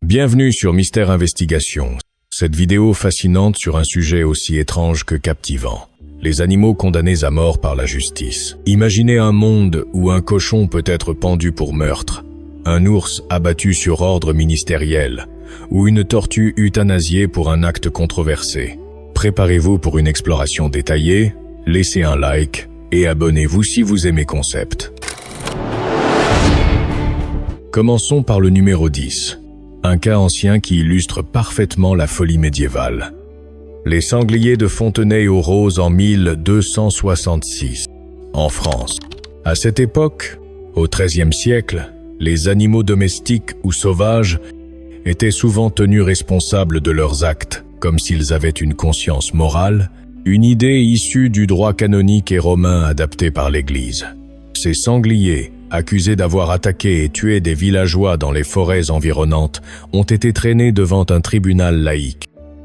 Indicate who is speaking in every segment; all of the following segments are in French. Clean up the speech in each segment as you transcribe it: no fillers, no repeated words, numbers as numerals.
Speaker 1: Bienvenue sur Mystère Investigation. Cette vidéo fascinante sur un sujet aussi étrange que captivant. Les animaux condamnés à mort par la justice. Imaginez un monde où un cochon peut être pendu pour meurtre, un ours abattu sur ordre ministériel, ou une tortue euthanasiée pour un acte controversé. Préparez-vous pour une exploration détaillée, laissez un like et abonnez-vous si vous aimez Concept. Commençons par le numéro 10. Un cas ancien qui illustre parfaitement la folie médiévale. Les sangliers de Fontenay-aux-Roses en 1266, en France. À cette époque, au XIIIe siècle, les animaux domestiques ou sauvages étaient souvent tenus responsables de leurs actes, comme s'ils avaient une conscience morale, une idée issue du droit canonique et romain adapté par l'Église. Ces sangliers, accusés d'avoir attaqué et tué des villageois dans les forêts environnantes, ont été traînés devant un tribunal laïque.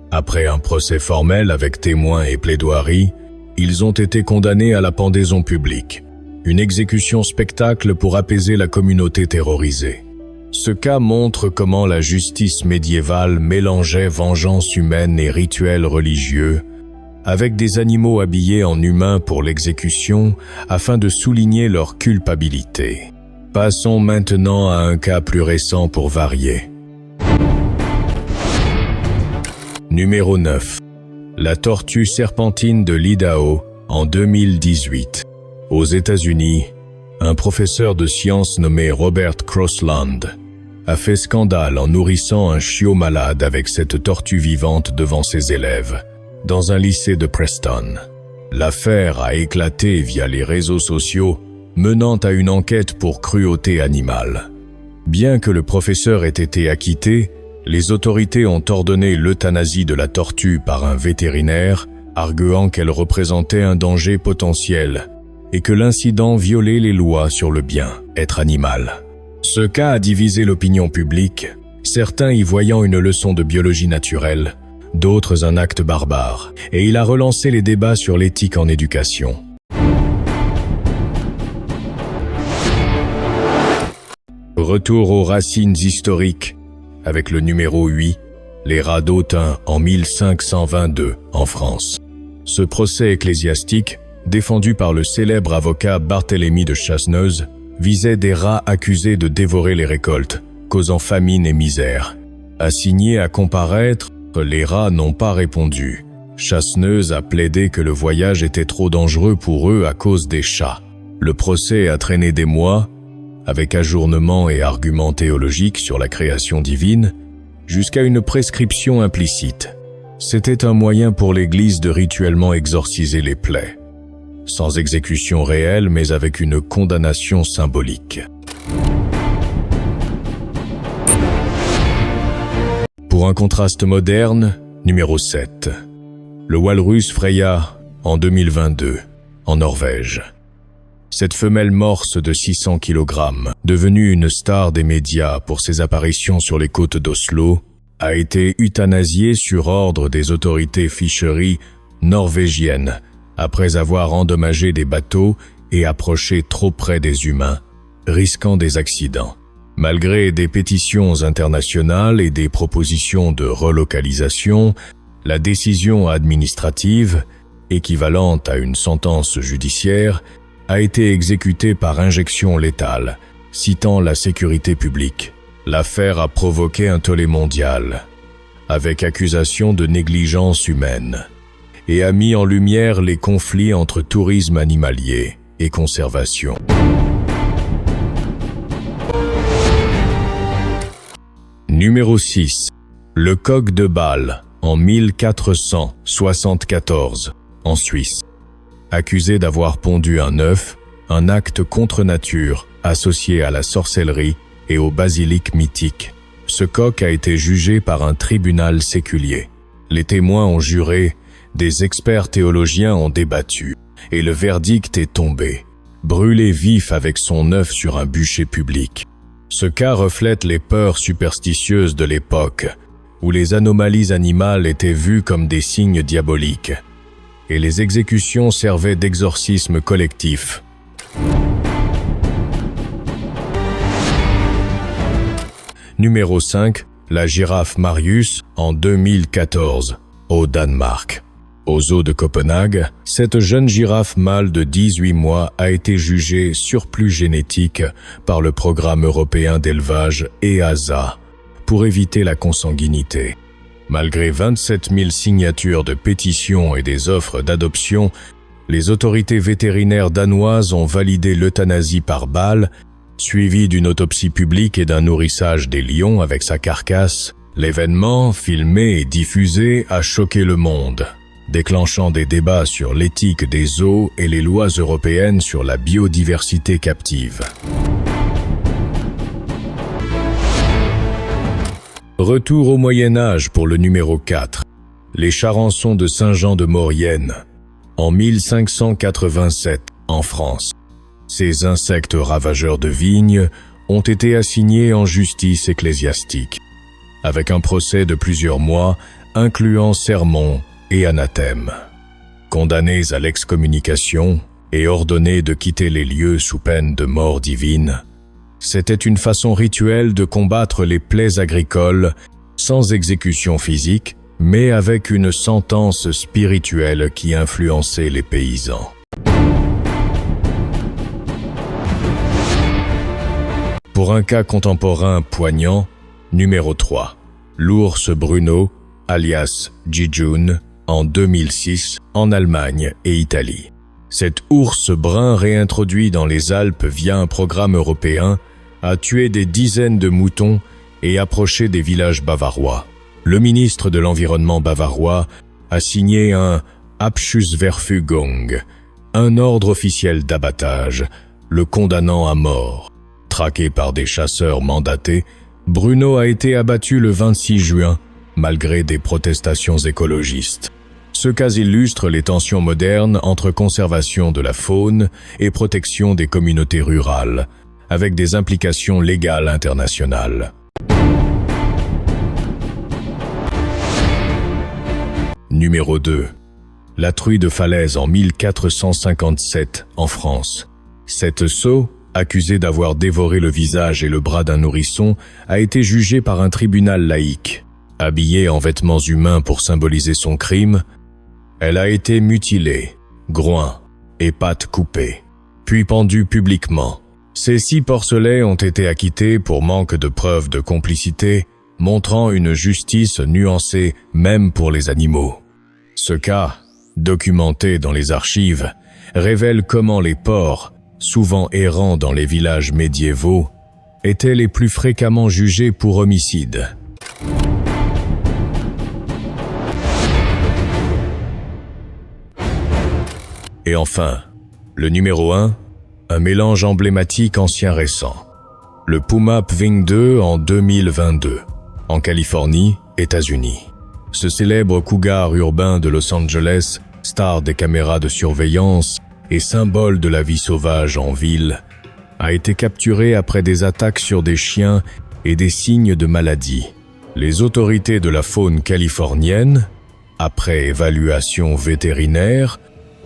Speaker 1: Après un procès formel avec témoins et plaidoiries, ils ont été condamnés à la pendaison publique, une exécution spectacle pour apaiser la communauté terrorisée. Ce cas montre comment la justice médiévale mélangeait vengeance humaine et rituels religieux, avec des animaux habillés en humains pour l'exécution afin de souligner leur culpabilité. Passons maintenant à un cas plus récent pour varier. Numéro 9. La tortue serpentine de l'Idaho en 2018. Aux États-Unis, un professeur de sciences nommé Robert Crossland a fait scandale en nourrissant un chiot malade avec cette tortue vivante devant ses élèves, dans un lycée de Preston. L'affaire a éclaté via les réseaux sociaux, menant à une enquête pour cruauté animale. Bien que le professeur ait été acquitté, les autorités ont ordonné l'euthanasie de la tortue par un vétérinaire, arguant qu'elle représentait un danger potentiel et que l'incident violait les lois sur le bien-être animal. Ce cas a divisé l'opinion publique, certains y voyant une leçon de biologie naturelle, d'autres un acte barbare, et il a relancé les débats sur l'éthique en éducation. Retour aux racines historiques, avec le numéro 8, les rats d'Autun en 1522 en France. Ce procès ecclésiastique, défendu par le célèbre avocat Barthélemy de Chasseneuse, visait des rats accusés de dévorer les récoltes, causant famine et misère. Assignés à comparaître, les rats n'ont pas répondu. Chasseneuse a plaidé que le voyage était trop dangereux pour eux à cause des chats. Le procès a traîné des mois, avec ajournement et arguments théologiques sur la création divine, jusqu'à une prescription implicite. C'était un moyen pour l'Église de rituellement exorciser les plaies, sans exécution réelle mais avec une condamnation symbolique. Pour un contraste moderne, numéro 7. Le walrus Freya en 2022, en Norvège. Cette femelle morse de 600 kg, devenue une star des médias pour ses apparitions sur les côtes d'Oslo, a été euthanasiée sur ordre des autorités fisheries norvégiennes après avoir endommagé des bateaux et approché trop près des humains, risquant des accidents. Malgré des pétitions internationales et des propositions de relocalisation, la décision administrative, équivalente à une sentence judiciaire, a été exécutée par injection létale, citant la sécurité publique. L'affaire a provoqué un tollé mondial, avec accusation de négligence humaine, et a mis en lumière les conflits entre tourisme animalier et conservation. Numéro 6. Le coq de Bâle, en 1474, en Suisse. Accusé d'avoir pondu un œuf, un acte contre nature associé à la sorcellerie et au basilic mythique. Ce coq a été jugé par un tribunal séculier. Les témoins ont juré, des experts théologiens ont débattu, et le verdict est tombé. Brûlé vif avec son œuf sur un bûcher public. Ce cas reflète les peurs superstitieuses de l'époque, où les anomalies animales étaient vues comme des signes diaboliques, et les exécutions servaient d'exorcisme collectif. Numéro 5. la girafe Marius en 2014, au Danemark. Au zoo de Copenhague, cette jeune girafe mâle de 18 mois a été jugée surplus génétique par le programme européen d'élevage EASA pour éviter la consanguinité. Malgré 27 000 signatures de pétitions et des offres d'adoption, les autorités vétérinaires danoises ont validé l'euthanasie par balle, suivie d'une autopsie publique et d'un nourrissage des lions avec sa carcasse. L'événement, filmé et diffusé, a choqué le monde, déclenchant des débats sur l'éthique des zoos et les lois européennes sur la biodiversité captive. Retour au Moyen-Âge pour le numéro 4. Les charançons de Saint-Jean de Maurienne, en 1587, en France. Ces insectes ravageurs de vignes ont été assignés en justice ecclésiastique, avec un procès de plusieurs mois incluant sermons et anathèmes. Condamnés à l'excommunication et ordonnés de quitter les lieux sous peine de mort divine, c'était une façon rituelle de combattre les plaies agricoles sans exécution physique, mais avec une sentence spirituelle qui influençait les paysans. Pour un cas contemporain poignant, numéro 3, l'ours Bruno, alias Jijun, en 2006, en Allemagne et Italie. Cet ours brun réintroduit dans les Alpes via un programme européen a tué des dizaines de moutons et approché des villages bavarois. Le ministre de l'Environnement bavarois a signé un Abschussverfügung, un ordre officiel d'abattage, le condamnant à mort. Traqué par des chasseurs mandatés, Bruno a été abattu le 26 juin, malgré des protestations écologistes. Ce cas illustre les tensions modernes entre conservation de la faune et protection des communautés rurales, avec des implications légales internationales. Numéro 2. La truie de Falaise en 1457, en France. Cette sot, accusée d'avoir dévoré le visage et le bras d'un nourrisson, a été jugée par un tribunal laïque. Habillée en vêtements humains pour symboliser son crime, elle a été mutilée, groin et pattes coupées, puis pendue publiquement. Ces 6 porcelets ont été acquittés pour manque de preuves de complicité, montrant une justice nuancée même pour les animaux. Ce cas, documenté dans les archives, révèle comment les porcs, souvent errants dans les villages médiévaux, étaient les plus fréquemment jugés pour homicide. Et enfin, le numéro 1, un mélange emblématique ancien-récent. Le Puma Pwing 2 en 2022, en Californie, États-Unis. Ce célèbre cougar urbain de Los Angeles, star des caméras de surveillance et symbole de la vie sauvage en ville, a été capturé après des attaques sur des chiens et des signes de maladie. Les autorités de la faune californienne, après évaluation vétérinaire,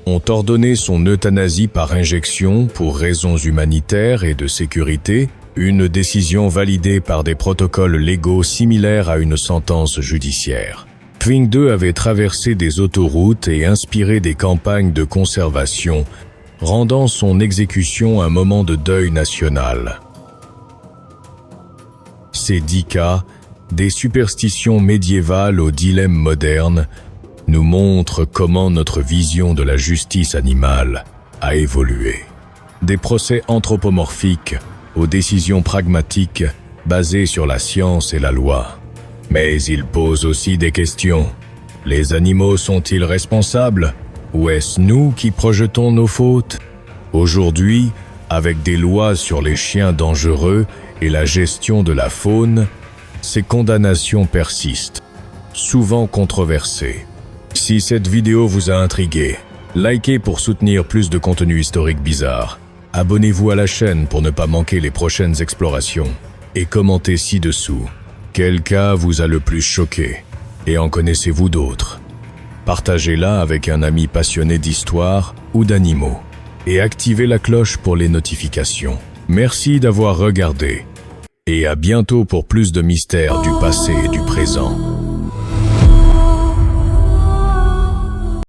Speaker 1: ont ordonné son euthanasie par injection pour raisons humanitaires et de sécurité, une décision validée par des protocoles légaux similaires à une sentence judiciaire. Pwing 2 avait traversé des autoroutes et inspiré des campagnes de conservation, rendant son exécution un moment de deuil national. Ces 10 cas, des superstitions médiévales au dilemme moderne, nous montrent comment notre vision de la justice animale a évolué. Des procès anthropomorphiques aux décisions pragmatiques basées sur la science et la loi. Mais ils posent aussi des questions. Les animaux sont-ils responsables? Ou est-ce nous qui projetons nos fautes? Aujourd'hui, avec des lois sur les chiens dangereux et la gestion de la faune, ces condamnations persistent, souvent controversées. Si cette vidéo vous a intrigué, likez pour soutenir plus de contenu historique bizarre. Abonnez-vous à la chaîne pour ne pas manquer les prochaines explorations. Et commentez ci-dessous. Quel cas vous a le plus choqué? Et en connaissez-vous d'autres? Partagez-la avec un ami passionné d'histoire ou d'animaux. Et activez la cloche pour les notifications. Merci d'avoir regardé. Et à bientôt pour plus de mystères du passé et du présent.